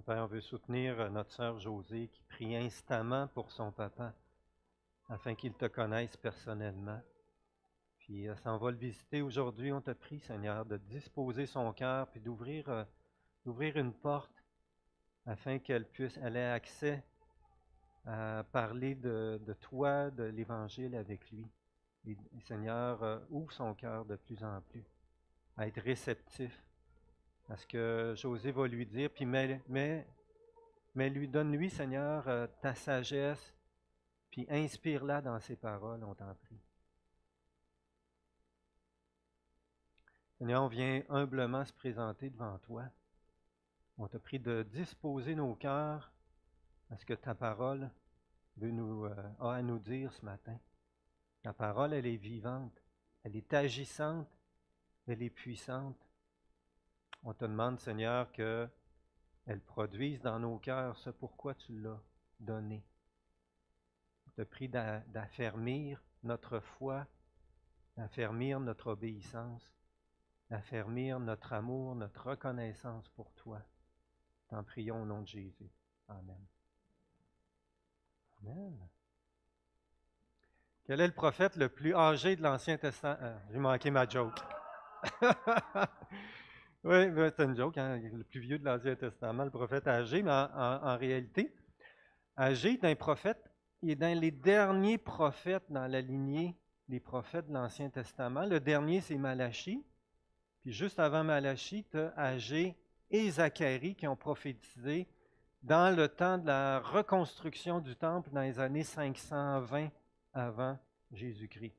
Père, on veut soutenir notre sœur Josée qui prie instamment pour son papa afin qu'il te connaisse personnellement. Puis elle s'en va le visiter aujourd'hui. On te prie, Seigneur, de disposer son cœur puis d'ouvrir une porte afin elle ait accès à parler de toi, de l'Évangile avec lui. Et Seigneur, ouvre son cœur de plus en plus à être réceptif à ce que José va lui dire, puis donne-lui, Seigneur, ta sagesse, puis inspire-la dans ses paroles, on t'en prie. Seigneur, on vient humblement se présenter devant toi. On te prie de disposer nos cœurs à ce que ta parole a à nous dire ce matin. Ta parole, elle est vivante, elle est agissante, elle est puissante. On te demande, Seigneur, qu'elle produise dans nos cœurs ce pourquoi tu l'as donné. On te prie d'affermir notre foi, d'affermir notre obéissance, d'affermir notre amour, notre reconnaissance pour toi. T'en prions au nom de Jésus. Amen. Amen. Quel est le prophète le plus âgé de l'Ancien Testament? J'ai manqué ma joke. Oui, c'est une joke, hein? Le plus vieux de l'Ancien Testament, le prophète âgé, mais en réalité, âgé est un prophète, il est dans les derniers prophètes dans la lignée des prophètes de l'Ancien Testament. Le dernier, c'est Malachie. Puis juste avant Malachie, tu as Agé et Zacharie qui ont prophétisé dans le temps de la reconstruction du temple dans les années 520 avant Jésus-Christ.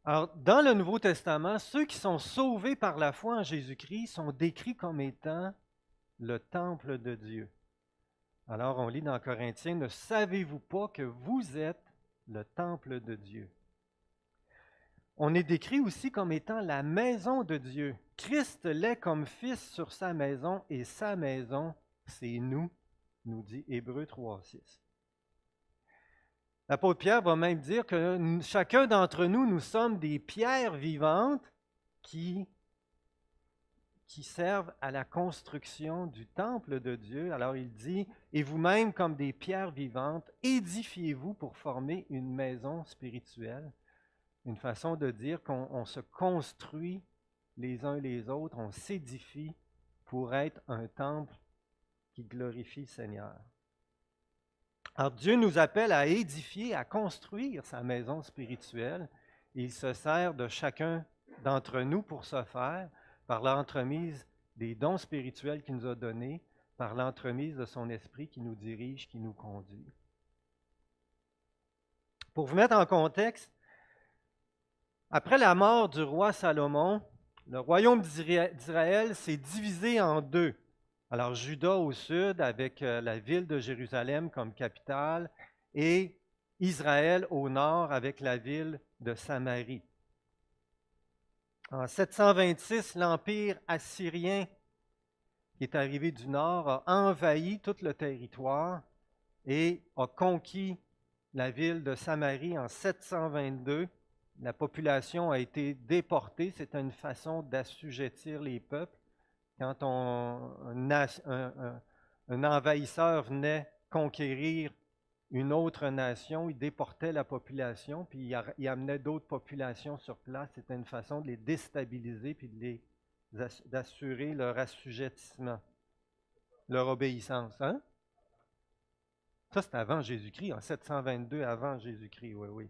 Alors, dans le Nouveau Testament, ceux qui sont sauvés par la foi en Jésus-Christ sont décrits comme étant le temple de Dieu. Alors, on lit dans Corinthiens, « Ne savez-vous pas que vous êtes le temple de Dieu? » On est décrit aussi comme étant la maison de Dieu. Christ l'est comme fils sur sa maison et sa maison, c'est nous, nous dit Hébreux 3,6. L'apôtre Pierre va même dire que chacun d'entre nous, nous sommes des pierres vivantes qui servent à la construction du temple de Dieu. Alors il dit, et vous-même comme des pierres vivantes, édifiez-vous pour former une maison spirituelle. Une façon de dire qu'on se construit les uns les autres, on s'édifie pour être un temple qui glorifie le Seigneur. Alors Dieu nous appelle à édifier, à construire sa maison spirituelle. Il se sert de chacun d'entre nous pour ce faire, par l'entremise des dons spirituels qu'il nous a donnés, par l'entremise de son esprit qui nous dirige, qui nous conduit. Pour vous mettre en contexte, après la mort du roi Salomon, le royaume d'Israël s'est divisé en deux. Alors, Juda au sud, avec la ville de Jérusalem comme capitale, et Israël au nord, avec la ville de Samarie. En 726, l'Empire assyrien, qui est arrivé du nord, a envahi tout le territoire et a conquis la ville de Samarie en 722. La population a été déportée. C'était une façon d'assujettir les peuples. Quand un envahisseur venait conquérir une autre nation, il déportait la population, puis il amenait d'autres populations sur place. C'était une façon de les déstabiliser, puis d'assurer leur assujettissement, leur obéissance. Hein? Ça, c'est avant Jésus-Christ, en 722 avant Jésus-Christ, oui.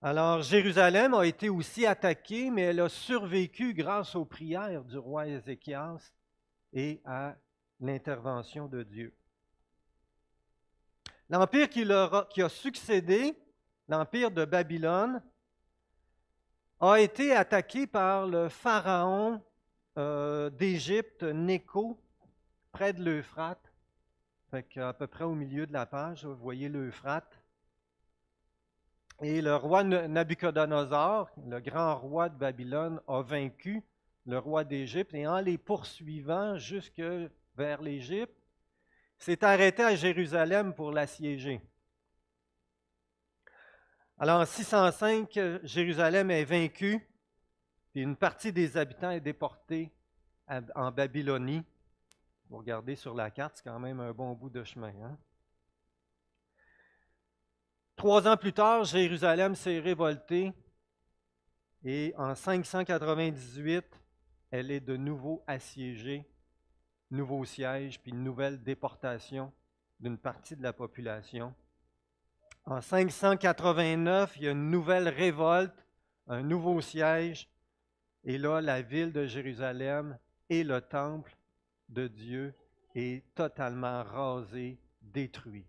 Alors, Jérusalem a été aussi attaquée, mais elle a survécu grâce aux prières du roi Ézéchias et à l'intervention de Dieu. L'empire qui a succédé, l'empire de Babylone, a été attaqué par le pharaon d'Égypte, Nécho, près de l'Euphrate. À peu près au milieu de la page, vous voyez l'Euphrate. Et le roi Nabuchodonosor, le grand roi de Babylone, a vaincu le roi d'Égypte et en les poursuivant jusque vers l'Égypte, s'est arrêté à Jérusalem pour l'assiéger. Alors en 605, Jérusalem est vaincue et une partie des habitants est déportée en Babylonie. Vous regardez sur la carte, c'est quand même un bon bout de chemin. Hein? 3 ans plus tard, Jérusalem s'est révoltée et en 598, elle est de nouveau assiégée, nouveau siège, puis une nouvelle déportation d'une partie de la population. En 589, il y a une nouvelle révolte, un nouveau siège, et là, la ville de Jérusalem et le temple de Dieu est totalement rasé, détruit.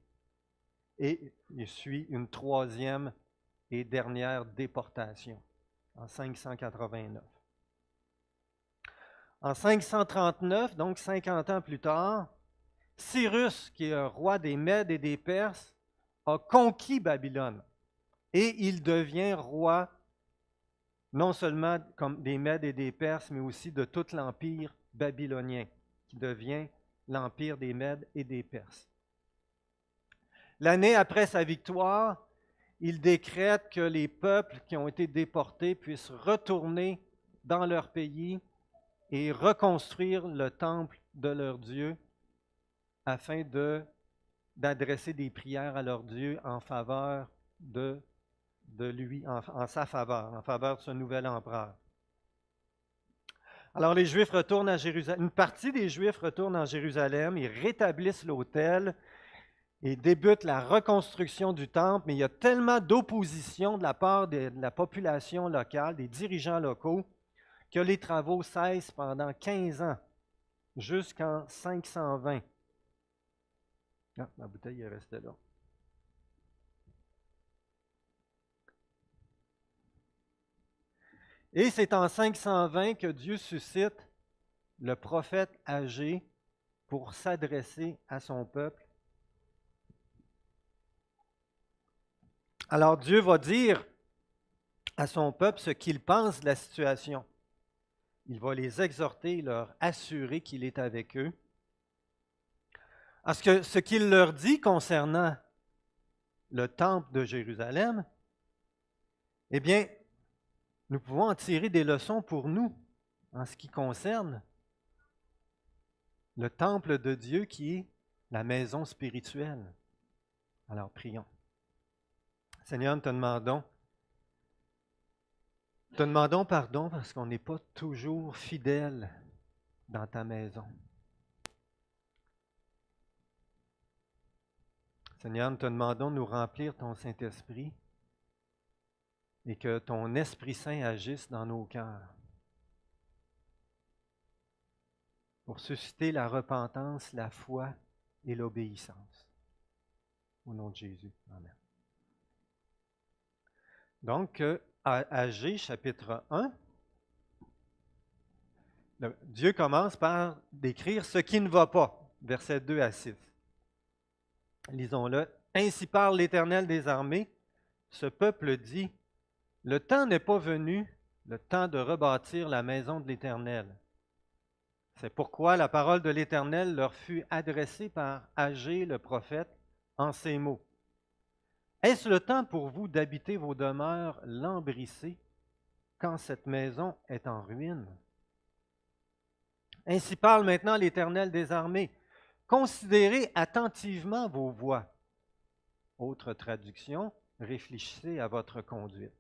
Et il suit une troisième et dernière déportation en 589. En 539, donc 50 ans plus tard, Cyrus, qui est roi des Mèdes et des Perses, a conquis Babylone et il devient roi non seulement comme des Mèdes et des Perses, mais aussi de tout l'empire babylonien, qui devient l'empire des Mèdes et des Perses. L'année après sa victoire, il décrète que les peuples qui ont été déportés puissent retourner dans leur pays et reconstruire le temple de leur Dieu afin d'adresser des prières à leur Dieu en faveur de lui, en sa faveur, en faveur de ce nouvel empereur. Alors les Juifs retournent à Jérusalem, une partie des Juifs retournent en Jérusalem, ils rétablissent l'autel et débutent la reconstruction du temple, mais il y a tellement d'opposition de la part de la population locale, des dirigeants locaux, que les travaux cessent pendant 15 ans, jusqu'en 520. Ah, ma bouteille est restée là. Et c'est en 520 que Dieu suscite le prophète Agé pour s'adresser à son peuple. Alors Dieu va dire à son peuple ce qu'il pense de la situation. Il va les exhorter, leur assurer qu'il est avec eux. Parce que ce qu'il leur dit concernant le temple de Jérusalem, eh bien, nous pouvons en tirer des leçons pour nous en ce qui concerne le temple de Dieu qui est la maison spirituelle. Alors prions. Seigneur, nous te demandons pardon parce qu'on n'est pas toujours fidèle dans ta maison. Seigneur, nous te demandons de nous remplir ton Saint-Esprit et que ton Esprit Saint agisse dans nos cœurs pour susciter la repentance, la foi et l'obéissance. Au nom de Jésus. Amen. Donc, Agé, chapitre 1, Dieu commence par décrire ce qui ne va pas, versets 2 à 6. Lisons-le. Ainsi parle l'Éternel des armées, ce peuple dit, le temps n'est pas venu, le temps de rebâtir la maison de l'Éternel. C'est pourquoi la parole de l'Éternel leur fut adressée par Agé le prophète en ces mots. Est-ce le temps pour vous d'habiter vos demeures lambrissées quand cette maison est en ruine? Ainsi parle maintenant l'Éternel des armées. Considérez attentivement vos voies. Autre traduction, réfléchissez à votre conduite.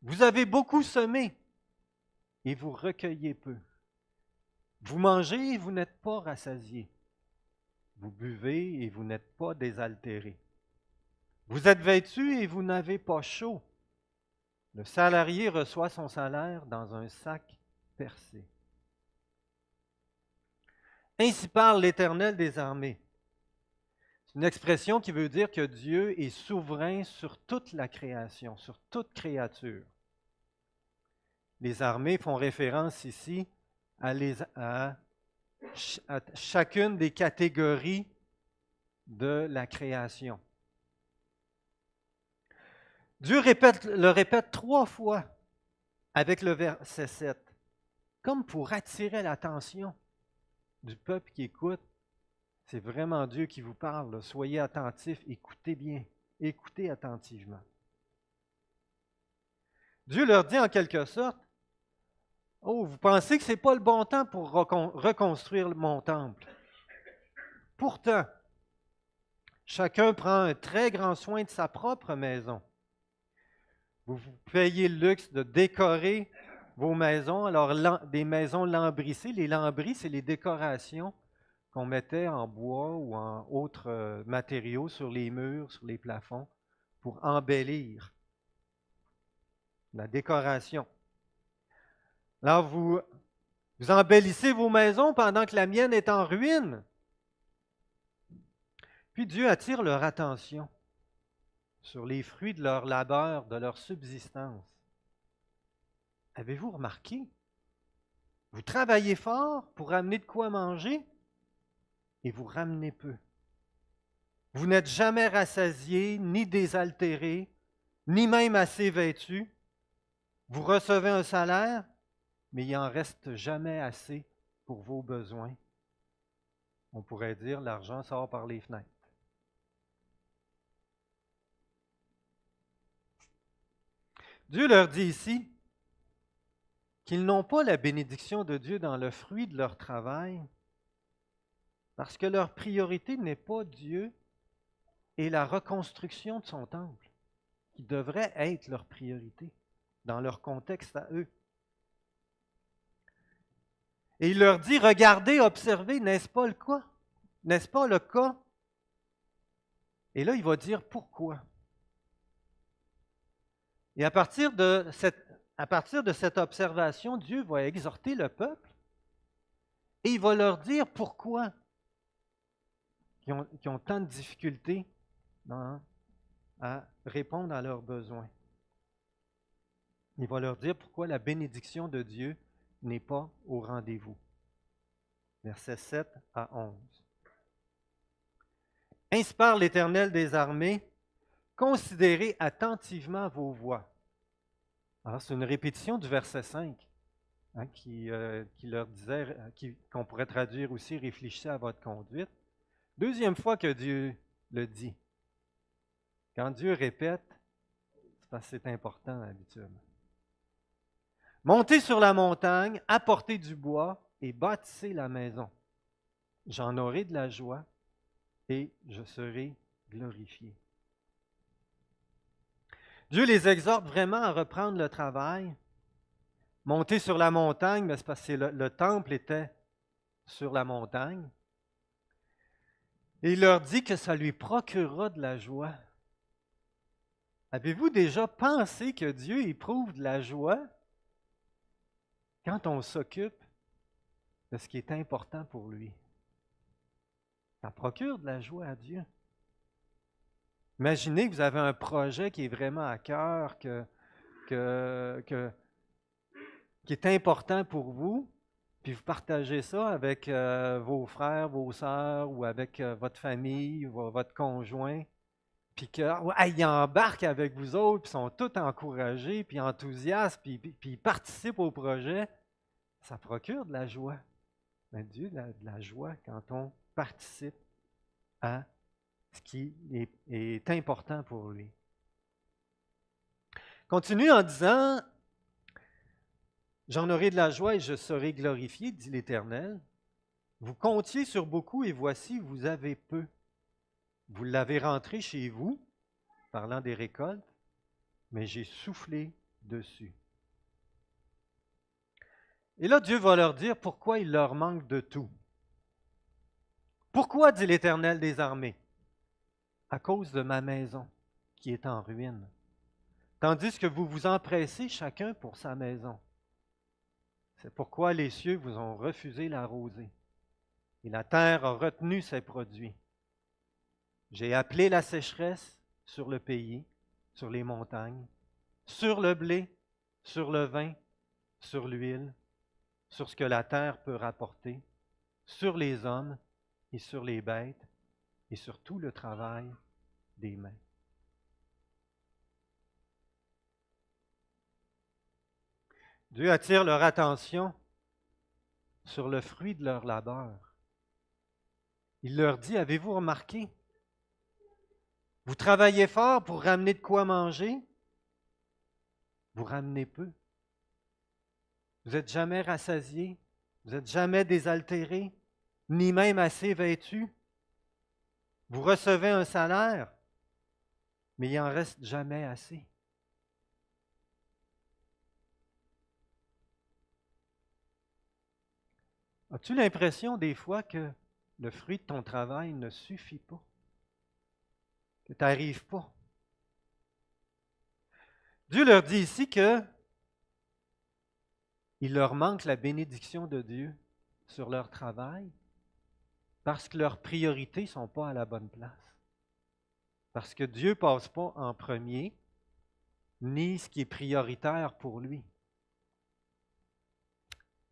Vous avez beaucoup semé et vous recueillez peu. Vous mangez et vous n'êtes pas rassasiés. Vous buvez et vous n'êtes pas désaltérés. Vous êtes vêtus et vous n'avez pas chaud. Le salarié reçoit son salaire dans un sac percé. Ainsi parle l'Éternel des armées. C'est une expression qui veut dire que Dieu est souverain sur toute la création, sur toute créature. Les armées font référence ici à chacune des catégories de la création. Dieu le répète 3 fois avec le verset 7, comme pour attirer l'attention du peuple qui écoute. C'est vraiment Dieu qui vous parle. Soyez attentifs, écoutez bien, écoutez attentivement. Dieu leur dit en quelque sorte, Oh, vous pensez que ce n'est pas le bon temps pour reconstruire mon temple. Pourtant, chacun prend un très grand soin de sa propre maison. Vous vous payez le luxe de décorer vos maisons. Alors, des maisons lambrissées. Les lambris, c'est les décorations qu'on mettait en bois ou en autres matériaux sur les murs, sur les plafonds, pour embellir la décoration. Alors, vous embellissez vos maisons pendant que la mienne est en ruine. Puis Dieu attire leur attention sur les fruits de leur labeur, de leur subsistance. Avez-vous remarqué? Vous travaillez fort pour amener de quoi manger et vous ramenez peu. Vous n'êtes jamais rassasiés, ni désaltérés, ni même assez vêtus. Vous recevez un salaire, mais il n'en reste jamais assez pour vos besoins. On pourrait dire l'argent sort par les fenêtres. Dieu leur dit ici qu'ils n'ont pas la bénédiction de Dieu dans le fruit de leur travail, parce que leur priorité n'est pas Dieu et la reconstruction de son temple, qui devrait être leur priorité dans leur contexte à eux. Et il leur dit, regardez, observez, n'est-ce pas le cas? N'est-ce pas le cas? Et là, il va dire pourquoi. Et à partir de cette observation, Dieu va exhorter le peuple et il va leur dire pourquoi ils ont tant de difficultés à répondre à leurs besoins. Il va leur dire pourquoi la bénédiction de Dieu n'est pas au rendez-vous. Versets 7 à 11. Ainsi parle l'Éternel des armées, considérez attentivement vos voies. Alors, c'est une répétition du verset 5 qui leur disait, qu'on pourrait traduire aussi, réfléchissez à votre conduite. Deuxième fois que Dieu le dit. Quand Dieu répète, c'est parce que c'est important habituellement. Montez sur la montagne, apportez du bois et bâtissez la maison. J'en aurai de la joie et je serai glorifié. Dieu les exhorte vraiment à reprendre le travail. Monter sur la montagne, mais c'est parce que le temple était sur la montagne. Et il leur dit que ça lui procurera de la joie. Avez-vous déjà pensé que Dieu éprouve de la joie quand on s'occupe de ce qui est important pour lui? Ça procure de la joie à Dieu. Imaginez que vous avez un projet qui est vraiment à cœur, qui est important pour vous, puis vous partagez ça avec vos frères, vos sœurs ou avec votre famille, votre conjoint, puis qu'ils embarquent avec vous autres, puis sont tous encouragés, puis enthousiastes, puis ils participent au projet, ça procure de la joie. Mais Dieu a de la joie quand on participe à ce qui est important pour lui. Continue en disant, j'en aurai de la joie et je serai glorifié, dit l'Éternel. Vous comptiez sur beaucoup et voici, vous avez peu. Vous l'avez rentré chez vous, parlant des récoltes, mais j'ai soufflé dessus. Et là, Dieu va leur dire pourquoi il leur manque de tout. Pourquoi, dit l'Éternel des armées? À cause de ma maison qui est en ruine. Tandis que vous vous empressez chacun pour sa maison. C'est pourquoi les cieux vous ont refusé la rosée, et la terre a retenu ses produits. J'ai appelé la sécheresse sur le pays, sur les montagnes, sur le blé, sur le vin, sur l'huile, sur ce que la terre peut rapporter, sur les hommes et sur les bêtes, et sur tout le travail des mains. Dieu attire leur attention sur le fruit de leur labeur. Il leur dit, avez-vous remarqué? Vous travaillez fort pour ramener de quoi manger, vous ramenez peu. Vous n'êtes jamais rassasiés, vous n'êtes jamais désaltérés, ni même assez vêtus. Vous recevez un salaire, mais il n'en reste jamais assez. As-tu l'impression des fois que le fruit de ton travail ne suffit pas? Que tu n'arrives pas? Dieu leur dit ici que il leur manque la bénédiction de Dieu sur leur travail parce que leurs priorités ne sont pas à la bonne place. Parce que Dieu ne passe pas en premier, ni ce qui est prioritaire pour lui.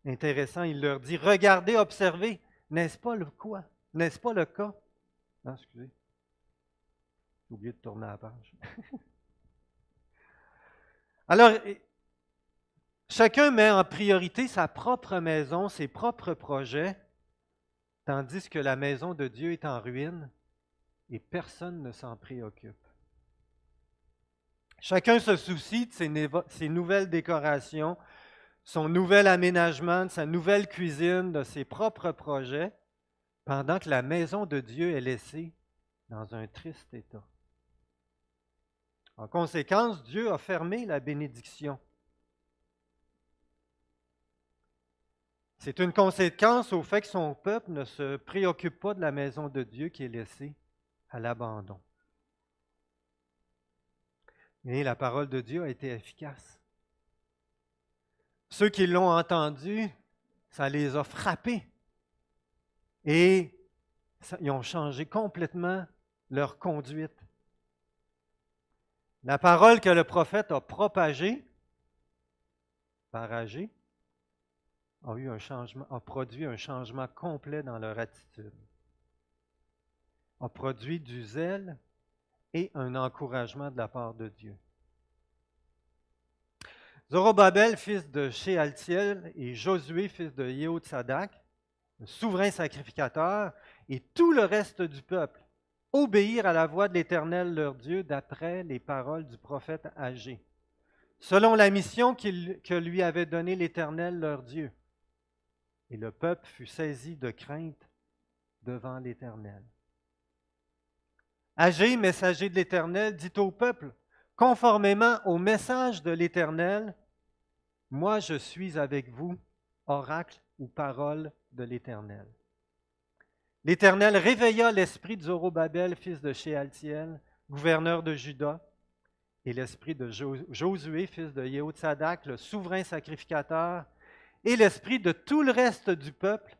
Intéressant, il leur dit, regardez, observez, n'est-ce pas le quoi? N'est-ce pas le cas? Non, excusez, j'ai oublié de tourner la page. Alors, chacun met en priorité sa propre maison, ses propres projets, tandis que la maison de Dieu est en ruine et personne ne s'en préoccupe. Chacun se soucie de ses nouvelles décorations, son nouvel aménagement, de sa nouvelle cuisine, de ses propres projets, pendant que la maison de Dieu est laissée dans un triste état. En conséquence, Dieu a fermé la bénédiction. C'est une conséquence au fait que son peuple ne se préoccupe pas de la maison de Dieu qui est laissée à l'abandon. Mais la parole de Dieu a été efficace. Ceux qui l'ont entendu, ça les a frappés. Et ils ont changé complètement leur conduite. La parole que le prophète a propagée par Agé a produit un changement complet dans leur attitude. A produit du zèle et un encouragement de la part de Dieu. Zorobabel, fils de Shealtiel, et Josué, fils de Yehotsadak, le souverain sacrificateur, et tout le reste du peuple, obéirent à la voix de l'Éternel leur Dieu d'après les paroles du prophète Agé, selon la mission que lui avait donnée l'Éternel leur Dieu. Et le peuple fut saisi de crainte devant l'Éternel. Agé, messager de l'Éternel, dit au peuple, conformément au message de l'Éternel, moi je suis avec vous, oracle ou parole de l'Éternel. L'Éternel réveilla l'esprit de Zorobabel, fils de Shealtiel, gouverneur de Juda, et l'esprit de Josué, fils de Yehotsadak, le souverain sacrificateur, et l'esprit de tout le reste du peuple.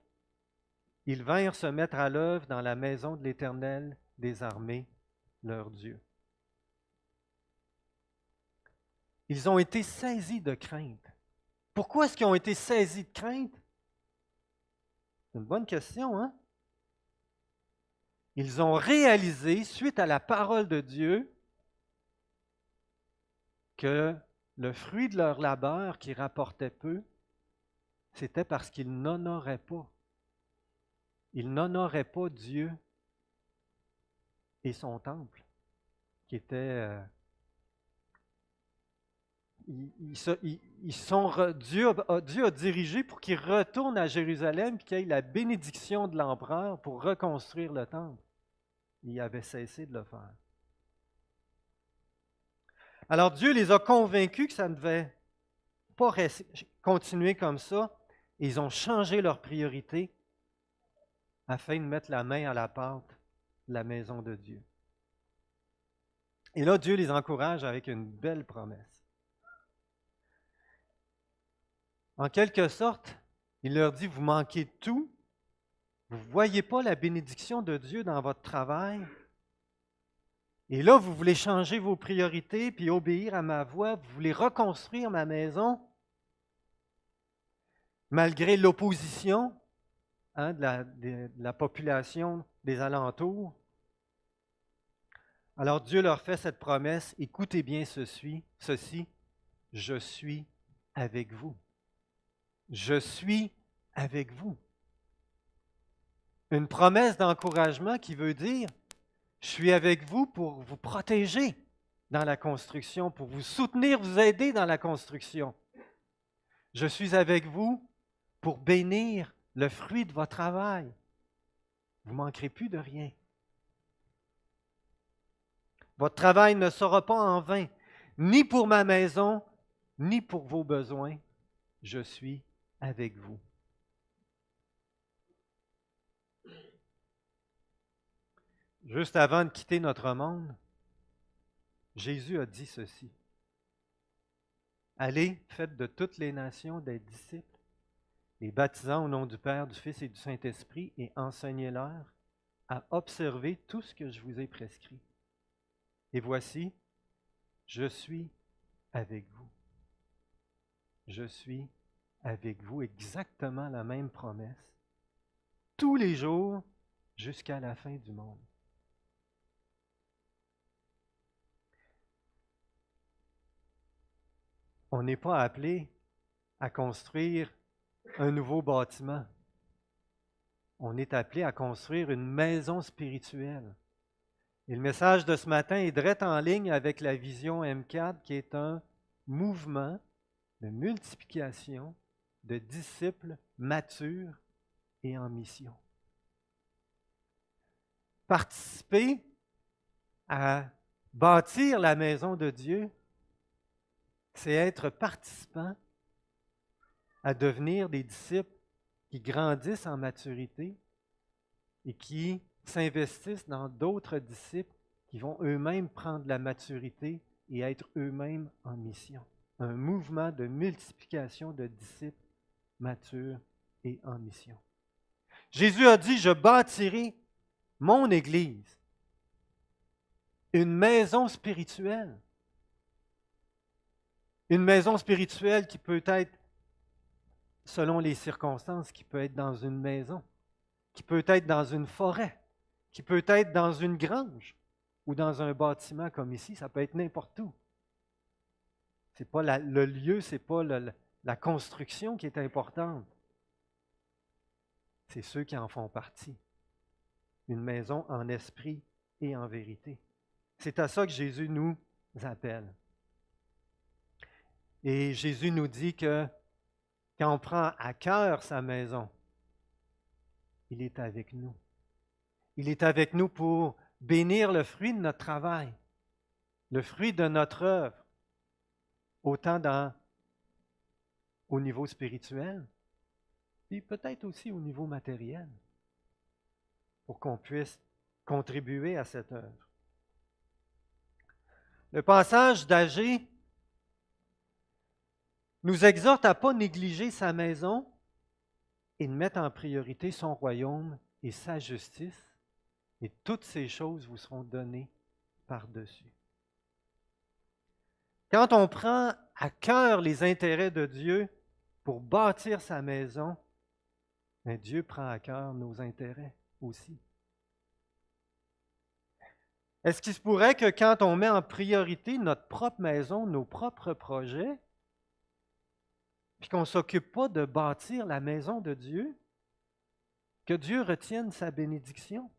Ils vinrent se mettre à l'œuvre dans la maison de l'Éternel des armées, leur Dieu. Ils ont été saisis de crainte. Pourquoi est-ce qu'ils ont été saisis de crainte? C'est une bonne question, hein? Ils ont réalisé, suite à la parole de Dieu, que le fruit de leur labeur, qui rapportait peu, c'était parce qu'ils n'honoraient pas. Ils n'honoraient pas Dieu et son temple, qui était... Dieu a dirigé pour qu'ils retournent à Jérusalem et qu'il y ait la bénédiction de l'empereur pour reconstruire le temple. Il avait cessé de le faire. Alors Dieu les a convaincus que ça ne devait pas continuer comme ça. Et ils ont changé leurs priorités afin de mettre la main à la pâte de la maison de Dieu. Et là, Dieu les encourage avec une belle promesse. En quelque sorte, il leur dit, vous manquez de tout, vous ne voyez pas la bénédiction de Dieu dans votre travail, et là, vous voulez changer vos priorités, puis obéir à ma voix, vous voulez reconstruire ma maison, malgré l'opposition de la population des alentours. Alors Dieu leur fait cette promesse, écoutez bien ceci, je suis avec vous. Je suis avec vous. Une promesse d'encouragement qui veut dire, je suis avec vous pour vous protéger dans la construction, pour vous soutenir, vous aider dans la construction. Je suis avec vous pour bénir le fruit de votre travail. Vous ne manquerez plus de rien. Votre travail ne sera pas en vain, ni pour ma maison, ni pour vos besoins. Je suis avec vous. Juste avant de quitter notre monde, Jésus a dit ceci. Allez, faites de toutes les nations des disciples, les baptisant au nom du Père, du Fils et du Saint-Esprit, et enseignez-leur à observer tout ce que je vous ai prescrit. Et voici, je suis avec vous. Je suis avec vous, exactement la même promesse, tous les jours jusqu'à la fin du monde. On n'est pas appelé à construire un nouveau bâtiment. On est appelé à construire une maison spirituelle. Et le message de ce matin est direct en ligne avec la vision M4, qui est un mouvement de multiplication de disciples matures et en mission. Participer à bâtir la maison de Dieu, c'est être participant à devenir des disciples qui grandissent en maturité et qui s'investissent dans d'autres disciples qui vont eux-mêmes prendre la maturité et être eux-mêmes en mission. Un mouvement de multiplication de disciples matures et en mission. Jésus a dit, je bâtirai mon Église, une maison spirituelle. Une maison spirituelle qui peut être, selon les circonstances, qui peut être dans une maison, qui peut être dans une forêt, qui peut être dans une grange ou dans un bâtiment comme ici, ça peut être n'importe où. C'est pas le lieu, c'est pas la construction qui est importante. C'est ceux qui en font partie. Une maison en esprit et en vérité. C'est à ça que Jésus nous appelle. Et Jésus nous dit que quand on prend à cœur sa maison, il est avec nous. Il est avec nous pour bénir le fruit de notre travail, le fruit de notre œuvre, autant au niveau spirituel, puis peut-être aussi au niveau matériel, pour qu'on puisse contribuer à cette œuvre. Le passage d'Agé nous exhorte à ne pas négliger sa maison et de mettre en priorité son royaume et sa justice, et toutes ces choses vous seront données par-dessus. Quand on prend à cœur les intérêts de Dieu pour bâtir sa maison, mais Dieu prend à cœur nos intérêts aussi. Est-ce qu'il se pourrait que quand on met en priorité notre propre maison, nos propres projets, puis qu'on ne s'occupe pas de bâtir la maison de Dieu, que Dieu retienne sa bénédiction?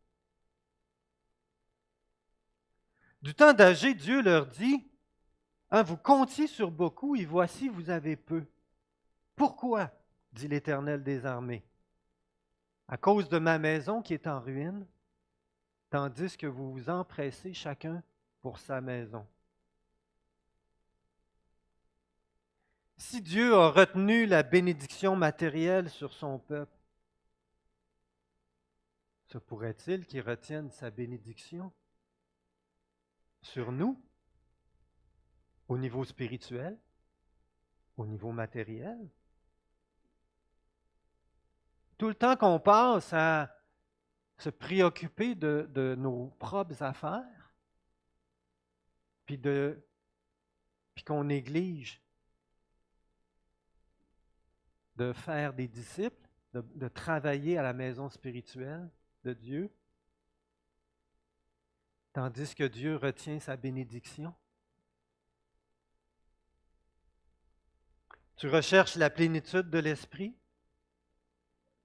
Du temps d'Agé, Dieu leur dit, vous comptiez sur beaucoup et voici, vous avez peu. Pourquoi? Dit l'Éternel des armées. À cause de ma maison qui est en ruine, tandis que vous vous empressez chacun pour sa maison. Si Dieu a retenu la bénédiction matérielle sur son peuple, se pourrait-il qu'il retienne sa bénédiction sur nous, au niveau spirituel, au niveau matériel? Tout le temps qu'on passe à se préoccuper de nos propres affaires, puis qu'on néglige de faire des disciples, de travailler à la maison spirituelle de Dieu, tandis que Dieu retient sa bénédiction. Tu recherches la plénitude de l'esprit,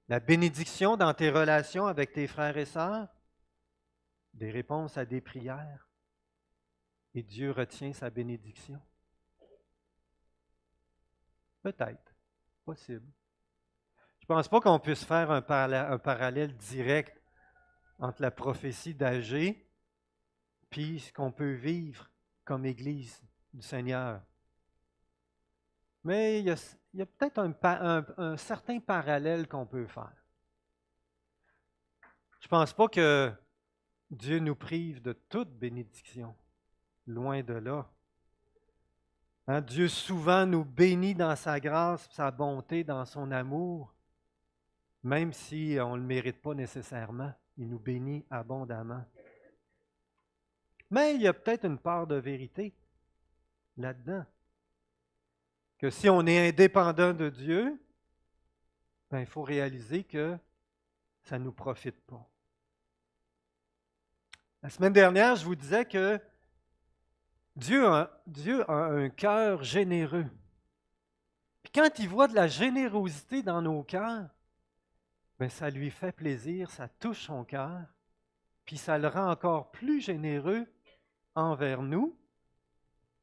la bénédiction dans tes relations avec tes frères et sœurs, des réponses à des prières, et Dieu retient sa bénédiction. Peut-être. possible. Je ne pense pas qu'on puisse faire un parallèle direct entre la prophétie d'Agée puis ce qu'on peut vivre comme Église du Seigneur. Mais il y a peut-être un certain parallèle qu'on peut faire. Je ne pense pas que Dieu nous prive de toute bénédiction. Loin de là. Hein, Dieu souvent nous bénit dans sa grâce, sa bonté, dans son amour, même si on ne le mérite pas nécessairement. Il nous bénit abondamment. Mais il y a peut-être une part de vérité là-dedans. Que si on est indépendant de Dieu, ben, il faut réaliser que ça ne nous profite pas. La semaine dernière, je vous disais que Dieu a un cœur généreux. Puis quand il voit de la générosité dans nos cœurs, ben, ça lui fait plaisir, ça touche son cœur, puis ça le rend encore plus généreux envers nous,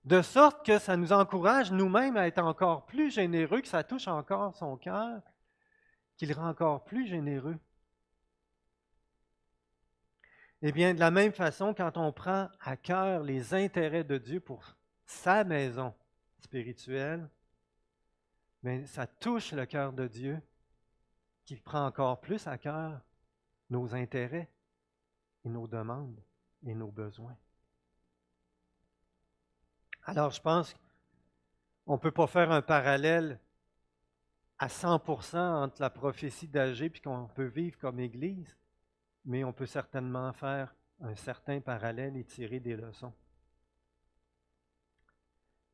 de sorte que ça nous encourage nous-mêmes à être encore plus généreux, que ça touche encore son cœur, qu'il rend encore plus généreux. Eh bien, de la même façon, quand on prend à cœur les intérêts de Dieu pour sa maison spirituelle, bien, ça touche le cœur de Dieu, qui prend encore plus à cœur nos intérêts et nos demandes et nos besoins. Alors, je pense qu'on ne peut pas faire un parallèle à 100% entre la prophétie d'Agée et qu'on peut vivre comme Église, mais on peut certainement faire un certain parallèle et tirer des leçons.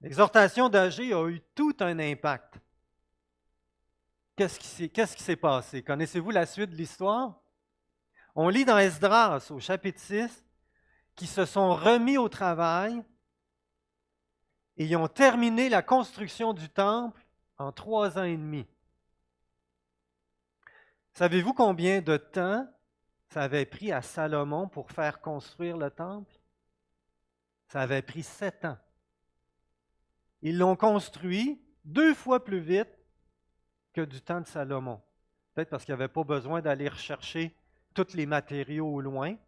L'exhortation d'Agée a eu tout un impact. Qu'est-ce qui s'est passé? Connaissez-vous la suite de l'histoire? On lit dans Esdras, au chapitre 6, qu'ils se sont remis au travail et ils ont terminé la construction du temple en 3 ans et demi. Savez-vous combien de temps ça avait pris à Salomon pour faire construire le temple? Ça avait pris 7 ans. Ils l'ont construit 2 fois plus vite que du temps de Salomon. Peut-être parce qu'il n'y avait pas besoin d'aller rechercher tous les matériaux au loin. Il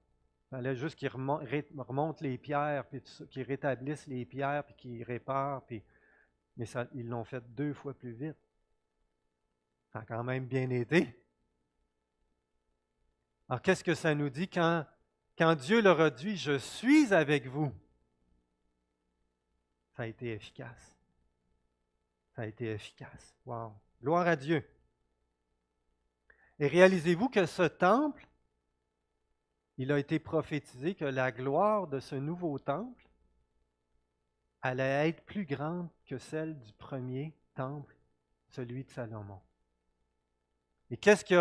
fallait juste qu'ils remontent les pierres, puis qu'ils rétablissent les pierres, puis qu'ils réparent. Mais ils l'ont fait 2 fois plus vite. Ça a quand même bien été. Alors, qu'est-ce que ça nous dit quand Dieu leur a dit « Je suis avec vous », ça a été efficace. Ça a été efficace. Wow! Gloire à Dieu. Et réalisez-vous que ce temple, il a été prophétisé que la gloire de ce nouveau temple allait être plus grande que celle du premier temple, celui de Salomon. Et qu'est-ce qui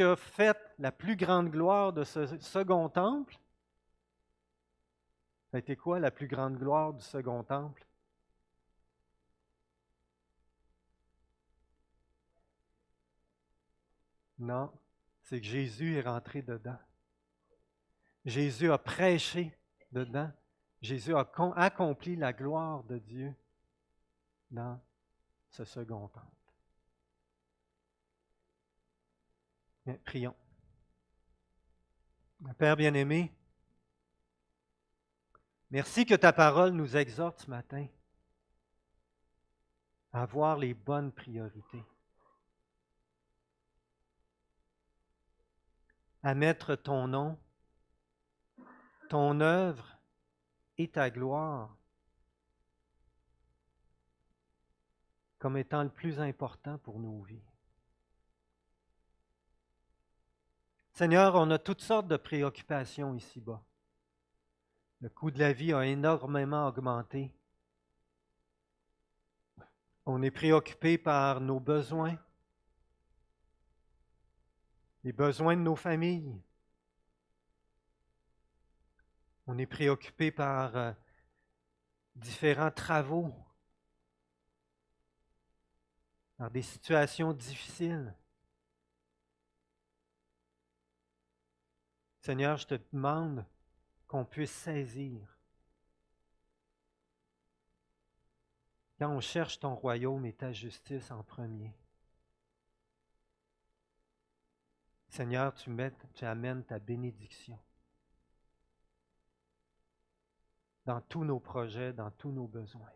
a fait la plus grande gloire de ce second temple? Ça a été quoi la plus grande gloire du second temple? Non, c'est que Jésus est rentré dedans. Jésus a prêché dedans. Jésus a accompli la gloire de Dieu dans ce second temple. Bien, prions. Père bien-aimé, merci que ta parole nous exhorte ce matin à avoir les bonnes priorités, à mettre ton nom, ton œuvre et ta gloire comme étant le plus important pour nos vies. Seigneur, on a toutes sortes de préoccupations ici-bas. Le coût de la vie a énormément augmenté. On est préoccupé par nos besoins, les besoins de nos familles. On est préoccupé par différents travaux, par des situations difficiles. Seigneur, je te demande qu'on puisse saisir quand on cherche ton royaume et ta justice en premier. Seigneur, tu amènes ta bénédiction dans tous nos projets, dans tous nos besoins.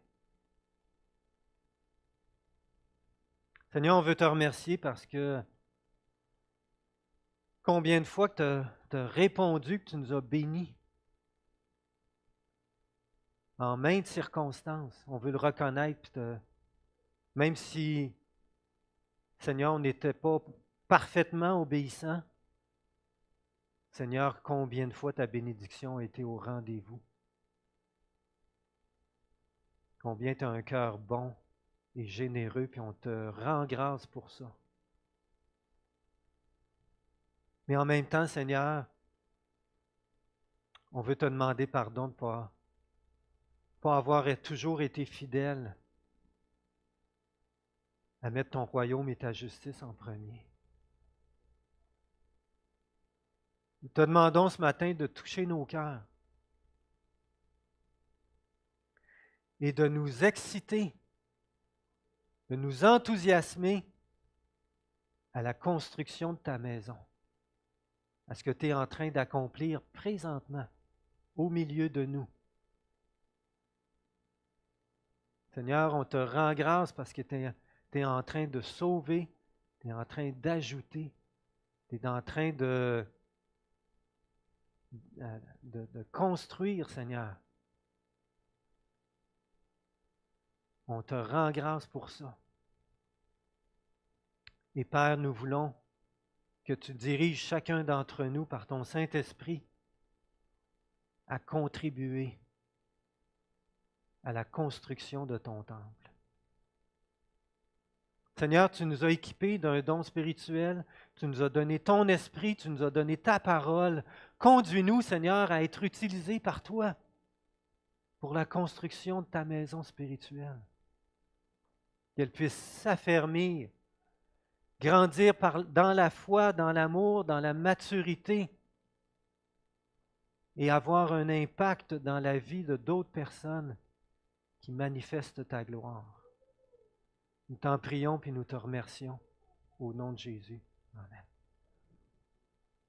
Seigneur, on veut te remercier parce que combien de fois que tu as répondu, que tu nous as bénis en maintes circonstances. On veut le reconnaître, même si, Seigneur, on n'était pas parfaitement obéissant. Seigneur, combien de fois ta bénédiction a été au rendez-vous. Combien tu as un cœur bon et généreux, puis on te rend grâce pour ça. Mais en même temps, Seigneur, on veut te demander pardon de ne pas avoir toujours été fidèle à mettre ton royaume et ta justice en premier. Nous te demandons ce matin de toucher nos cœurs et de nous exciter, de nous enthousiasmer à la construction de ta maison, à ce que tu es en train d'accomplir présentement au milieu de nous. Seigneur, on te rend grâce parce que tu es en train de sauver, tu es en train d'ajouter, tu es en train de construire, Seigneur. On te rend grâce pour ça. Et Père, nous voulons que tu diriges chacun d'entre nous par ton Saint-Esprit à contribuer à la construction de ton temple. Seigneur, tu nous as équipés d'un don spirituel, tu nous as donné ton esprit, tu nous as donné ta parole. Conduis-nous, Seigneur, à être utilisés par toi pour la construction de ta maison spirituelle. Qu'elle puisse s'affermir, grandir dans la foi, dans l'amour, dans la maturité et avoir un impact dans la vie de d'autres personnes qui manifestent ta gloire. Nous t'en prions puis nous te remercions au nom de Jésus. Amen.